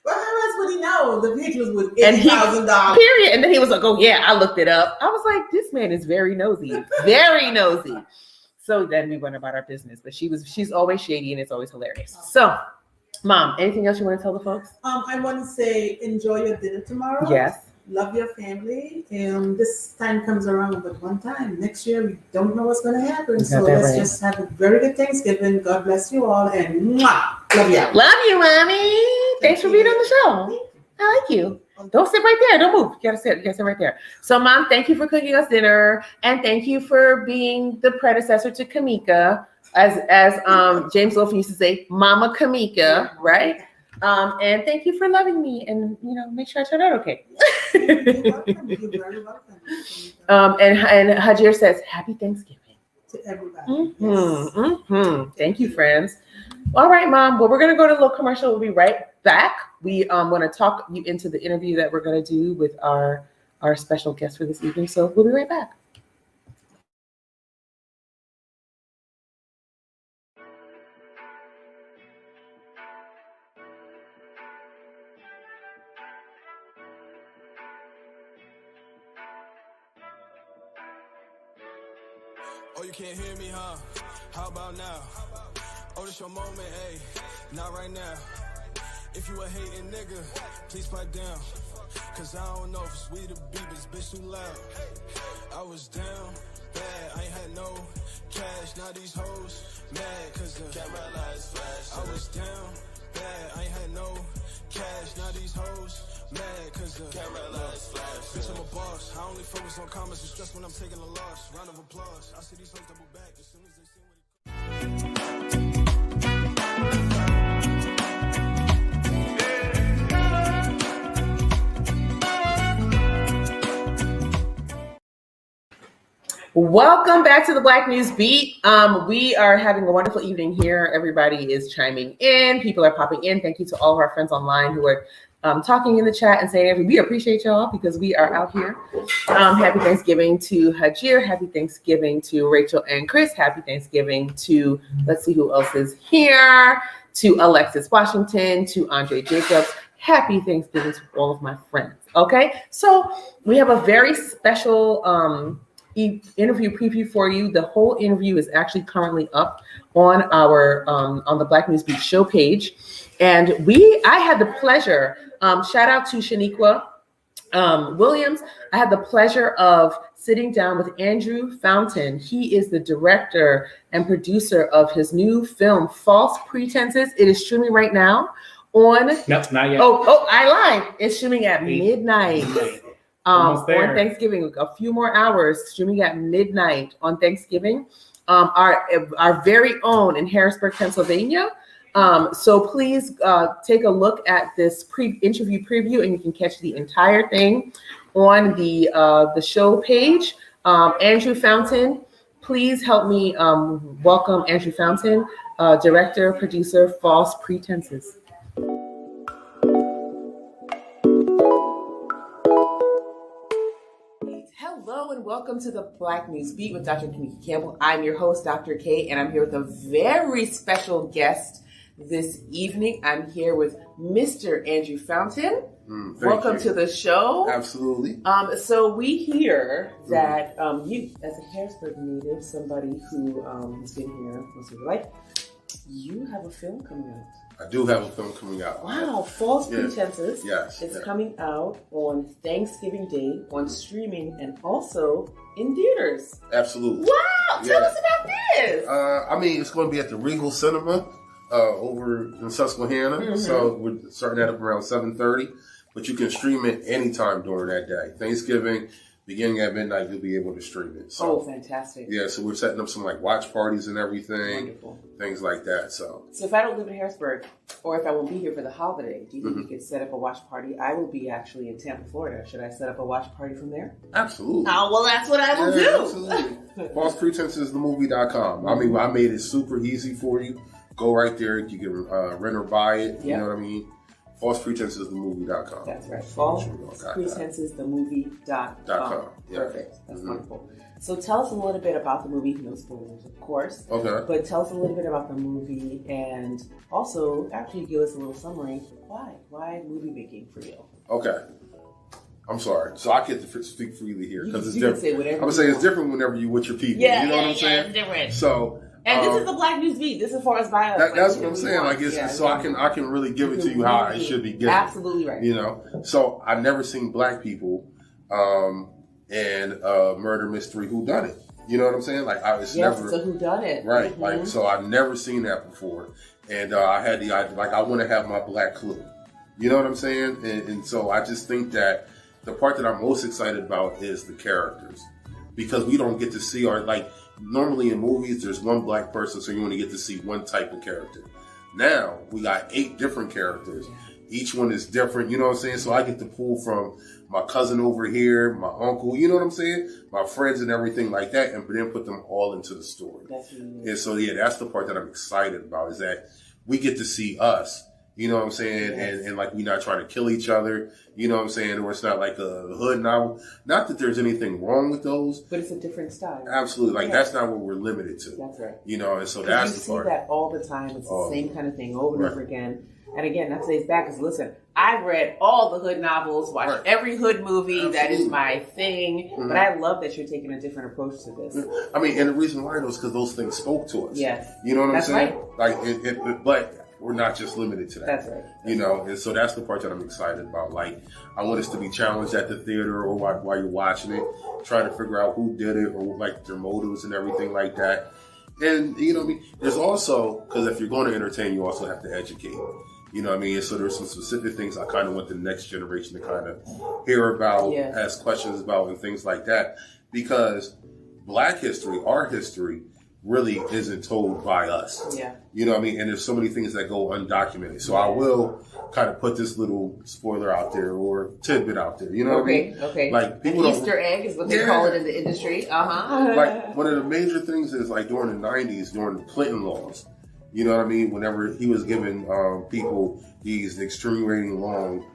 Well, how else would he know the vehicle was $80,000? Period. And then he was like, oh, yeah, I looked it up. I was like, this man is very nosy. Very nosy. So then we went about our business. But she's always shady and it's always hilarious. So, Mom, anything else you want to tell the folks? I want to say enjoy your dinner tomorrow. Yes. Love your family. This time comes around but one time. Next year, we don't know what's going to happen. So let's just have a very good Thanksgiving. God bless you all. And mwah, love you. Love you, Mommy. Thanks for being on the show. I like you. Don't sit right there. Don't move. You gotta sit right there. So, Mom, thank you for cooking us dinner. And thank you for being the predecessor to Kimeka. As James Wilson used to say, Mama Kimeka, right? And thank you for loving me and make sure I turn out okay. You're very welcome. And Hajir says, Happy Thanksgiving. To everybody. Thank you, friends. All right, Mom. Well, we're gonna go to a little commercial. We'll be right back. We want to talk you into the interview that we're gonna do with our special guest for this evening. So we'll be right back. you can't hear me, huh? How about now? Oh, this your moment, ayy. Not right now. If you a hating nigga, please pipe down. Cause I don't know if it's we the beat, this bitch too loud. I was down bad, I ain't had no cash. Now these hoes mad cause the camera lights flash. I was down bad, I ain't had no cash. Now these hoes mad cause the camera lights flash. Bitch, I'm a boss. I only focus on comments and stress when I'm taking a loss. Round of applause. I see these hoes double back as soon as they see what it. Welcome back to the Black News Beat. We are having a wonderful evening here. Everybody is chiming in. People are popping in. Thank you to all of our friends online who are talking in the chat and saying everything. We appreciate y'all because we are out here. Happy Thanksgiving to Hajir. Happy Thanksgiving to Rachel and Chris. Happy Thanksgiving to, let's see who else is here, to Alexis Washington, to Andre Jacobs. Happy Thanksgiving to all of my friends. Okay, so we have a very special interview preview for you. The whole interview is actually currently up on our on the Black News Beat show page, and I had the pleasure. Shout out to Shaniqua Williams. I had the pleasure of sitting down with Andrew Fountain. He is the director and producer of his new film, False Pretenses. It is streaming right now on. Nope, not yet. Oh, I lied. It's streaming at midnight. On Thanksgiving, a few more hours, streaming at midnight on Thanksgiving. Our very own in Harrisburg, Pennsylvania. So please take a look at this interview preview, and you can catch the entire thing on the show page. Andrew Fountain, please help me welcome Andrew Fountain, director, producer, False Pretenses. Hello and welcome to the Black News Beat with Dr. Kimeka Campbell. I'm your host, Dr. K, and I'm here with a very special guest this evening. I'm here with Mr. Andrew Fountain. Welcome to the show. Absolutely. So we hear that you, as a Harrisburg native, somebody who has been here most of your life, you have a film coming out. I do have a film coming out. Wow, False Pretenses. Yes. It's coming out on Thanksgiving Day on streaming and also in theaters. Absolutely. Wow, tell us about this. I mean, it's going to be at the Regal Cinema over in Susquehanna. Mm-hmm. So we're starting that up around 7:30. But you can stream it anytime during that day. Thanksgiving, beginning at midnight, you'll be able to stream it. So, fantastic. Yeah, so we're setting up some like watch parties and everything. Wonderful. Things like that. So if I don't live in Harrisburg, or if I won't be here for the holiday, do you think you could set up a watch party? I will be actually in Tampa, Florida. Should I set up a watch party from there? Absolutely. Oh, well, that's what I will do. Absolutely. FalsePretensesTheMovie.com. I mean, I made it super easy for you. Go right there. You can rent or buy it. You know what I mean? FalsePretensesTheMovie.com. That's right. FalsePretensesTheMovie.com. Yeah. Perfect. That's wonderful. So tell us a little bit about the movie. No spoilers, of course. Okay. But tell us a little bit about the movie, and also, after you give us a little summary, why movie making for you? Okay. I'm sorry. So I get to speak freely here because it's different. Say whatever I'm going to say it's different whenever you're with your people. Yeah, you know what I'm saying? It's different. So... And this is the Black News Beat. This is for us violence. That's what I'm saying. Like, so I can really give it to you how it should be given. Absolutely right. You know, so I never seen Black people in murder mystery whodunit. You know what I'm saying? Like, it's never it's a whodunit, right? Mm-hmm. Like, so I've never seen that before, and I had the idea, like, I want to have my Black clue. You know what I'm saying? And so I just think that the part that I'm most excited about is the characters, because we don't get to see normally in movies, there's one Black person, so you only get to see one type of character. Now, we got 8 different characters. Each one is different, you know what I'm saying? So I get to pull from my cousin over here, my uncle, you know what I'm saying? My friends and everything like that, and then put them all into the story. And so, that's the part that I'm excited about, is that we get to see us You know what I'm saying? And like we're not trying to kill each other. You know what I'm saying? Or it's not like a hood novel. Not that there's anything wrong with those. But it's a different style. Absolutely. Like that's not what we're limited to. That's right. You know, and so that's the part. You see that all the time. It's the same kind of thing over and over again. And again, that stays back because listen, I've read all the hood novels, watched every hood movie. Absolutely. That is my thing. Mm-hmm. But I love that you're taking a different approach to this. I mean, and the reason why is because those things spoke to us. Yes. You know what I'm saying? Right. Like, but we're not just limited to that. That's right. You know, and so that's the part that I'm excited about. Like, I want us to be challenged at the theater or while you're watching it, trying to figure out who did it or like their motives and everything like that. And, you know what I mean? There's also, because if you're going to entertain, you also have to educate. You know what I mean? So there's some specific things I kind of want the next generation to kind of hear about, ask questions about, and things like that. Because Black history, our history, really isn't told by us. Yeah. You know what I mean? And there's so many things that go undocumented. So I will kind of put this little spoiler out there or tidbit out there. You know what I mean? Okay. Like people Easter egg is what they call it in the industry. Like one of the major things is like during the 90s, during the Clinton laws. You know what I mean? Whenever he was giving people these extremely long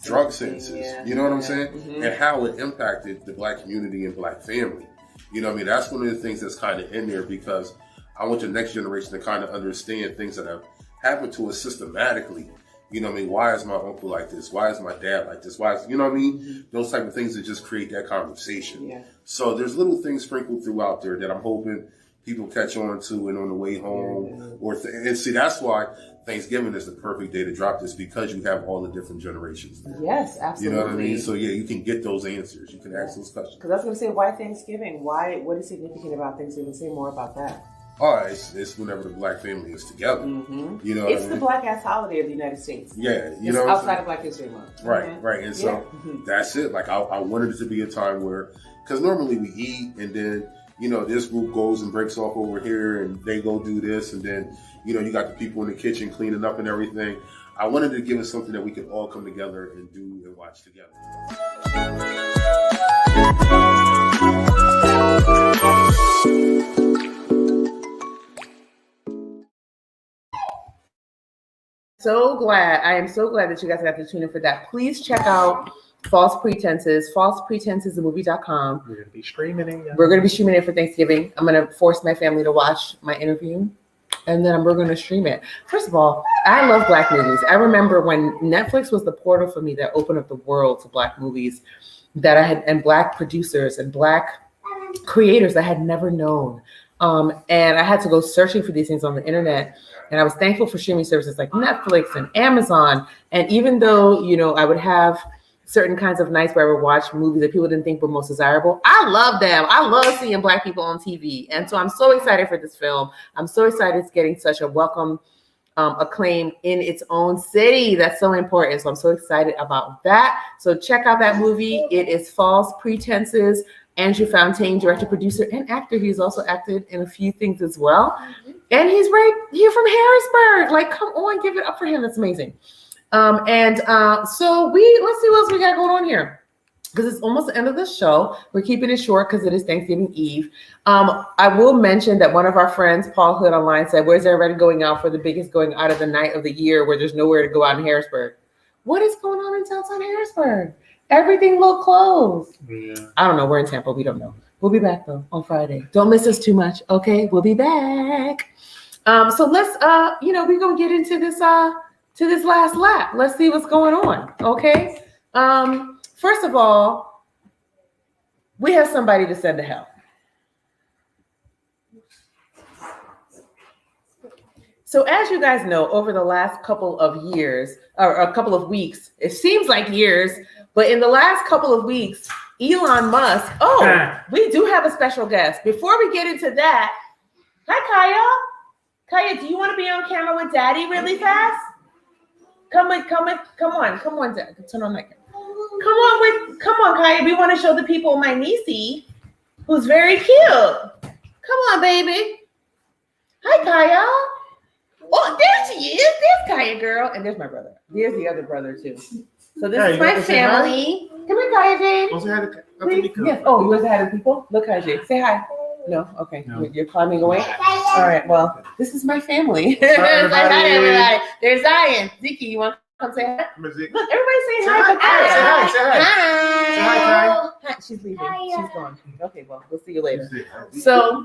drug sentences. You know what I'm saying? Mm-hmm. And how it impacted the Black community and Black family. You know what I mean? That's one of the things that's kind of in there because I want the next generation to kind of understand things that have happened to us systematically. You know what I mean? Why is my uncle like this? Why is my dad like this? Why is, you know what I mean? Mm-hmm. Those type of things that just create that conversation. Yeah. So there's little things sprinkled throughout there that I'm hoping people catch on to and on the way home. And see, that's why Thanksgiving is the perfect day to drop this because you have all the different generations there. Yes, absolutely. You know what I mean? So yeah, you can get those answers. You can ask those questions. Because I was going to say, why Thanksgiving? What is significant about Thanksgiving? Say more about that. Oh, it's whenever the Black family is together. Mm-hmm. You know, it's the Black ass holiday of the United States. Yeah, you know, outside of Black History Month. Right, right, and so that's it. Like I wanted it to be a time where, because normally we eat and then you know this group goes and breaks off over here and they go do this and then you know you got the people in the kitchen cleaning up and everything. I wanted to give it something that we could all come together and do and watch together. I am so glad that you guys got to tune in for that. Please check out False Pretenses, falsepretensesthemovie.com. We're going to be streaming it. We're going to be streaming it for Thanksgiving. I'm going to force my family to watch my interview, and then we're going to stream it. First of all, I love Black movies. I remember when Netflix was the portal for me that opened up the world to Black movies that I had, and Black producers and Black creators I had never known. And I had to go searching for these things on the internet. And I was thankful for streaming services like Netflix and Amazon. And even though, you know, I would have certain kinds of nights where I would watch movies that people didn't think were most desirable, I love them. I love seeing Black people on TV. And so I'm so excited for this film. I'm so excited it's getting such a welcome acclaim in its own city. That's so important. So I'm so excited about that. So check out that movie. It is False Pretenses. Andrew Fontaine, director, producer, and actor. He's also acted in a few things as well. And he's right here from Harrisburg. Like, come on, give it up for him. That's amazing. So let's see what else we got going on here. Because it's almost the end of the show. We're keeping it short because it is Thanksgiving Eve. I will mention that one of our friends, Paul Hood online, said, where's everybody going out for the biggest going out of the night of the year where there's nowhere to go out in Harrisburg? What is going on in downtown Harrisburg? Everything look closed. Yeah. I don't know. We're in Tampa. We don't know. We'll be back though on Friday. Don't miss us too much. Okay, we'll be back. So let's we're gonna get into this last lap. Let's see what's going on. Okay. First of all, we have somebody to send to hell. So as you guys know, over the last couple of years, or a couple of weeks, it seems like years, but in the last couple of weeks, Elon Musk, we do have a special guest. Before we get into that, hi, Kaya. Kaya, do you want to be on camera with Daddy really fast? Come on, Dad. Turn on that camera. Come on, Kaya. We want to show the people my niecey, who's very cute. Come on, baby. Hi, Kaya. Oh, there she is. There's Kaya, girl. And there's my brother. There's the other brother, too. So this is my family. Come here, Kaya Jane. Also had the Yes. Oh, you want to say hi to people? Look, Kaya Jane. Say hi. No? Okay. No. You're climbing away? All right, well, this is my family. everybody. Hi, everybody. There's Zion. Ziki, you want to come say hi? Look, everybody say hi. Say hi. Hi. She's leaving. She's gone. Okay, well, we'll see you later. So,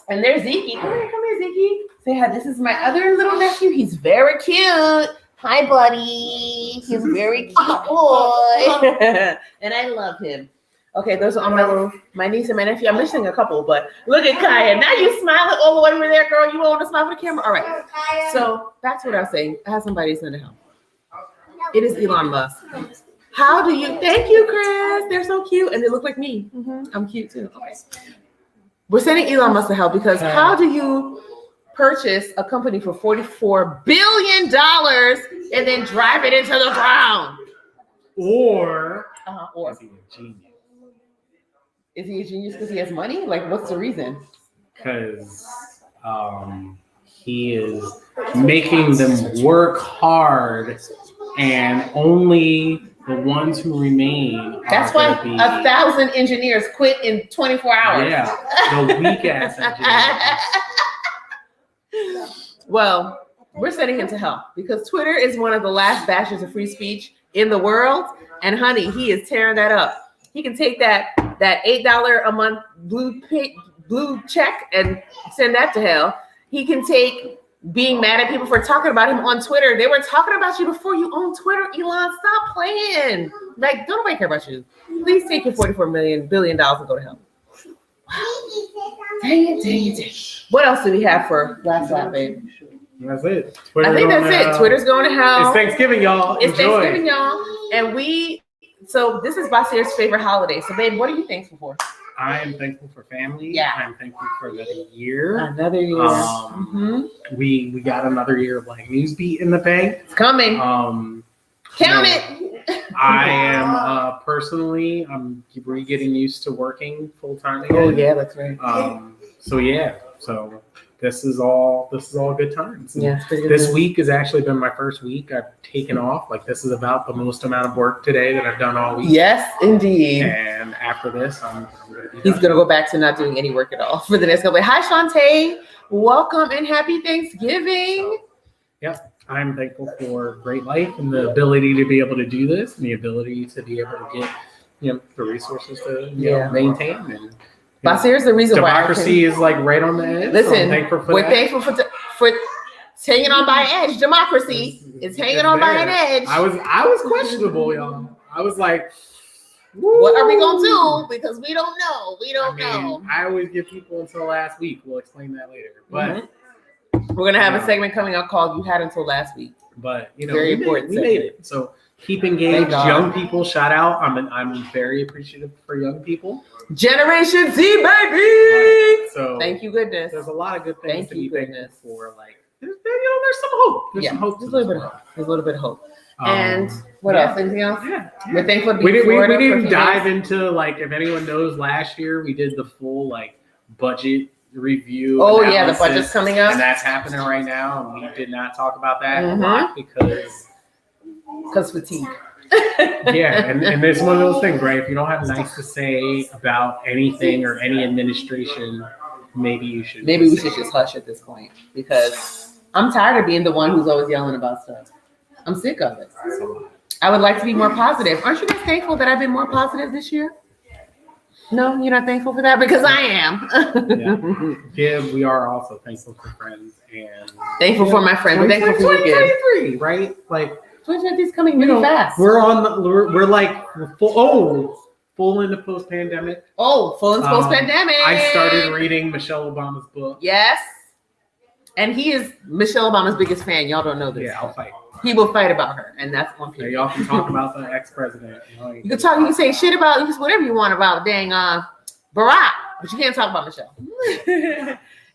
and there's Ziki. Come here, Ziki. Say hi. This is my other little nephew. He's very cute. Hi, buddy. He's very cute boy. And I love him. Okay, those are all my niece and my nephew. I'm missing a couple, but look at Kaya. Now you smiling all the way over there, girl. You want to smile for the camera? All right. So back to what I was saying. I have somebody send a help. It is Elon Musk. How do you? Thank you, Chris. They're so cute, and they look like me. I'm cute too. Okay. We're sending Elon Musk to help because how do you purchase a company for $44 billion and then drive it into the ground? Or Is he a genius? Is he a genius because he has money? Like, what's the reason? Because he is making them work hard, and only the ones who remain. That's why 1,000 engineers quit in 24 hours. Yeah, the weak ass engineers. Well, we're sending him to hell because Twitter is one of the last bastions of free speech in the world, and honey, he is tearing that up. He can take that $8 a month blue check and send that to hell. He can take being mad at people for talking about him on Twitter. They were talking about you before you owned Twitter, Elon. Stop playing. Like, don't nobody care about you. Please take your $44 billion and go to hell. Dang it. What else do we have for last lap, babe? That's it. I think that's it. Twitter's going to hell. It's Thanksgiving, y'all. It's Thanksgiving, y'all. And so this is Basir's favorite holiday. So, babe, what are you thankful for? I am thankful for family. Yeah. I'm thankful for another year. Another year. We got another year of like NewsBeat in the bank. It's coming. Count it. I am personally, I'm getting used to working full time again. Oh yeah, that's right. So this is all good times. Yeah, it's pretty good. This week has actually been my first week I've taken off. Like, this is about the most amount of work today that I've done all week. Yes, indeed. And after this, I'm he's gonna go back to not doing any work at all for the next couple of days. Hi, Shantae. Welcome and happy Thanksgiving. Yep. I'm thankful for great life and the ability to be able to do this and the ability to be able to get, the resources to maintain. And Basir's the reason democracy is like right on the edge. Listen, so we're thankful for it's hanging on by an edge. Democracy is hanging on by an edge. I was questionable, y'all. I was like, what are we gonna do? Because we don't know. We don't know. I always give people until last week. We'll explain that later. But we're gonna have a segment coming up called "You Had Until Last Week." But very important. We made it. So keep engaged, young people. Shout out. I'm very appreciative for young people. Generation Z, baby. So thank you, goodness. There's a lot of good things to be thankful for. Like, there's some hope. There's some hope. There's a little bit of hope. And what else? Anything else? Yeah. We're thankful to be we Florida. We didn't dive into, like, if anyone knows, last year we did the full like budget review. Oh yeah, the budget's coming up, and that's happening right now. And we did not talk about that a lot because fatigue. Yeah, and it's one of those things, right? If you don't have nice to say about anything or any administration, maybe we should just hush at this point, because I'm tired of being the one who's always yelling about stuff. I'm sick of it. I would like to be more positive. Aren't you guys thankful that I've been more positive this year? No, you're not thankful for that? Because I am. Yeah, we are also thankful for friends and thankful for my friends. We're thankful for you, 2023, right? Like 2023 is coming really fast. We're like full into post-pandemic. Full into post-pandemic. I started reading Michelle Obama's book. Yes. And he is Michelle Obama's biggest fan. Y'all don't know this. Yeah, I'll fight. He will fight about her, and that's one period. Y'all can talk about the ex-president. You can talk. You can say shit about whatever you want about dang Barack, but you can't talk about Michelle.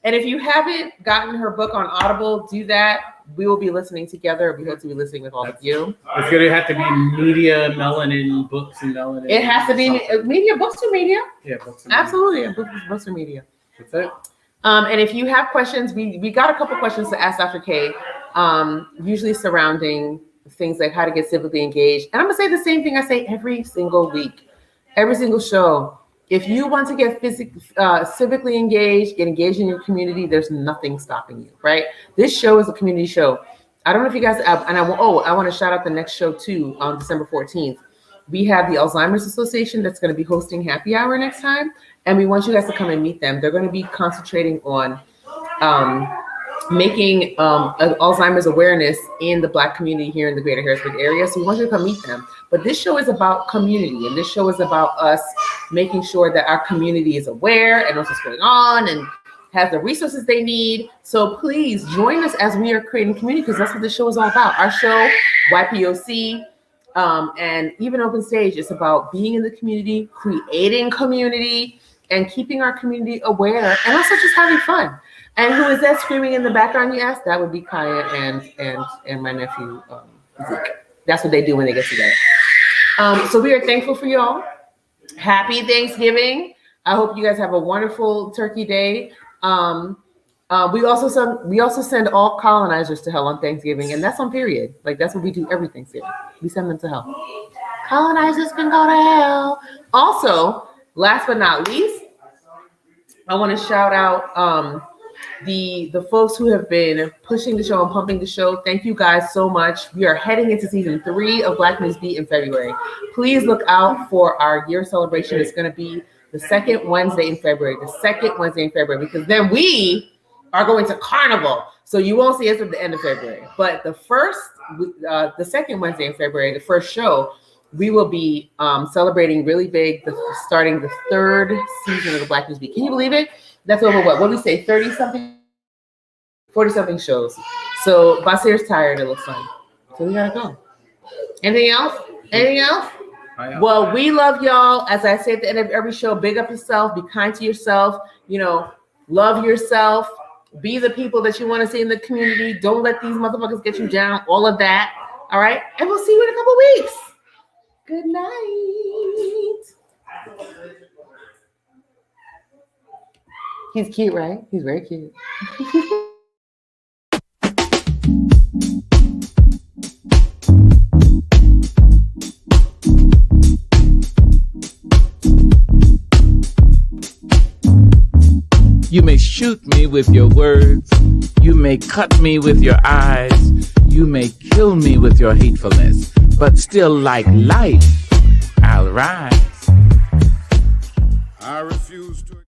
And if you haven't gotten her book on Audible, do that. We will be listening together. We hope to be listening with all of you. It's gonna have to be media, melanin, books, and melanin. It has to be media, books, or media. Yeah, books. And absolutely, books or media. That's it. And if you have questions, we got a couple questions to ask Dr. K. Usually surrounding things like how to get civically engaged. And I'm gonna say the same thing I say every single week, every single show. If you want to get civically engaged, get engaged in your community, there's nothing stopping you, right? This show is a community show. I don't know if you guys, and I want to shout out the next show too on December 14th. We have the Alzheimer's Association that's going to be hosting happy hour next time. And we want you guys to come and meet them. They're going to be concentrating on making Alzheimer's awareness in the Black community here in the greater Harrisburg area. So we want you to come meet them. But this show is about community, and this show is about us making sure that our community is aware and knows what's going on and has the resources they need. So please join us as we are creating community, because that's what the show is all about. Our show, YPOC, and even Open Stage, is about being in the community, creating community, and keeping our community aware, and also just having fun. And who is that screaming in the background, you asked? That would be Kaya and my nephew, Zeke. That's what they do when they get together. So we are thankful for y'all. Happy Thanksgiving. I hope you guys have a wonderful Turkey Day. We also send all colonizers to hell on Thanksgiving, and that's on period. Like, that's what we do every Thanksgiving. We send them to hell. Colonizers can go to hell. Also, last but not least, I want to shout out the folks who have been pushing the show and pumping the show. Thank you guys so much. We are heading into season 3 of Black NewsBeat in February. Please look out for our year celebration. It's going to be the second Wednesday in February, because then we are going to Carnival. So you won't see us at the end of February. But the second Wednesday in February, the first show, we will be celebrating really big, starting the 3rd season of the Black NewsBeat. Can you believe it? That's over what do we say, 40-something shows. So Basir's tired, it looks like. So we gotta go. Anything else? Well, we love y'all. As I say at the end of every show, big up yourself, be kind to yourself, love yourself, be the people that you want to see in the community. Don't let these motherfuckers get you down, all of that. All right? And we'll see you in a couple weeks. Good night. He's cute, right? He's very cute. You may shoot me with your words. You may cut me with your eyes. You may kill me with your hatefulness. But still, like life, I'll rise. I refuse to